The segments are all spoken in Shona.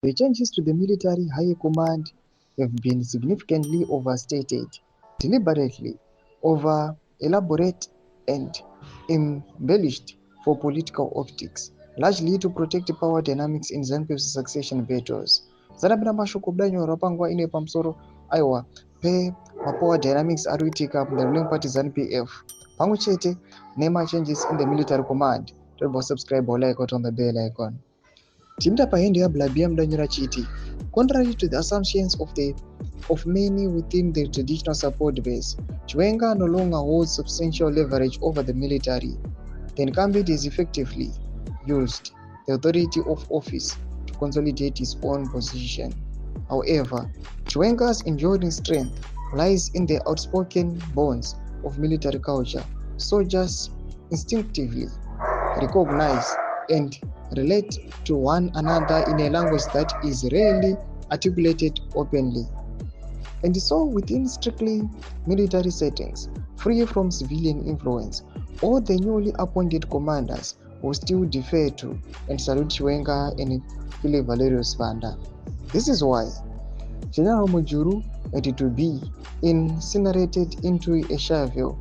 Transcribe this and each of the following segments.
The changes to the military high command have been significantly overstated, deliberately over-elaborate and embellished for political optics, largely to protect power dynamics in ZANU-PF's succession battles. Zanapinda mashoko kudanyorwa panguva ino pamusoro aiwa power dynamics ari kuitika muruling party ZANU-PF pamwe chete changes in the military command. Don't subscribe or like on the bell icon. Timda pahendi ya Blabia mdanyura chiti. Contrary to the assumptions of many within the traditional support base, Chiwenga no longer holds substantial leverage over the military. The incumbent is effectively used the authority of office to consolidate his own position. However, Chiwenga's enduring strength lies in the outspoken bonds of military culture. Soldiers instinctively recognize and relate to one another in a language that is rarely articulated openly. And so, within strictly military settings, free from civilian influence, all the newly appointed commanders will still defer to and salute Chiwenga and Philip Valerius Banda. This is why General Mujuru had to be incinerated into a shovel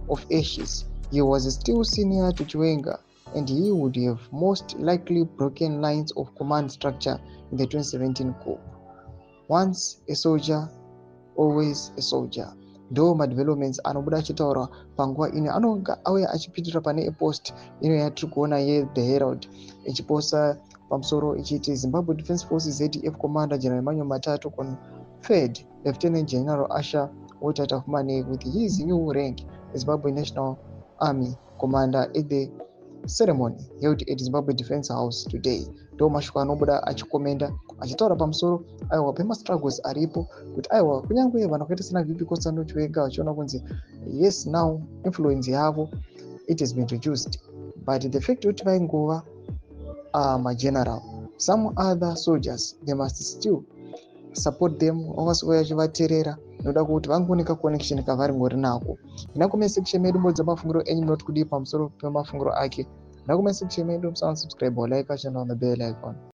of ashes. He was still senior to Chiwenga, and he would have most likely broken lines of command structure in the 2017 coup. Once a soldier, always a soldier. Ndo madevelopments anobuda achitaura panguva ino anonga auya achipitirira pane epost ino yatiri kuona The Herald ichiposta pamusoro ichiti Zimbabwe Defense Forces ZDF Commander General Emmanuel Matatu conferred Lieutenant General Asha Wotata Fumane with his new rank as Zimbabwe National Army Commander at the ceremony held at Zimbabwe Defense House today. Ndo mashoko anobuda achikomenda achitaura pamusoro aiwa pemastruggles aripo kuti aiwa kunyange vanhu vakaita sena VP Kosano Chiwenga vachiona kunzi yes now influence yavo it has been reduced, but the fact kuti vaingova mageneral, some other soldiers they must still support them vakasouya vachivateerera noda kuti vangooneka connection kavari ngori nako. Ndinakume section medu mbodza mafungiro enyu not kudi pamusoro pemafungiro ake. Ndinakume section medu musansubscribe or like channel on the bell icon.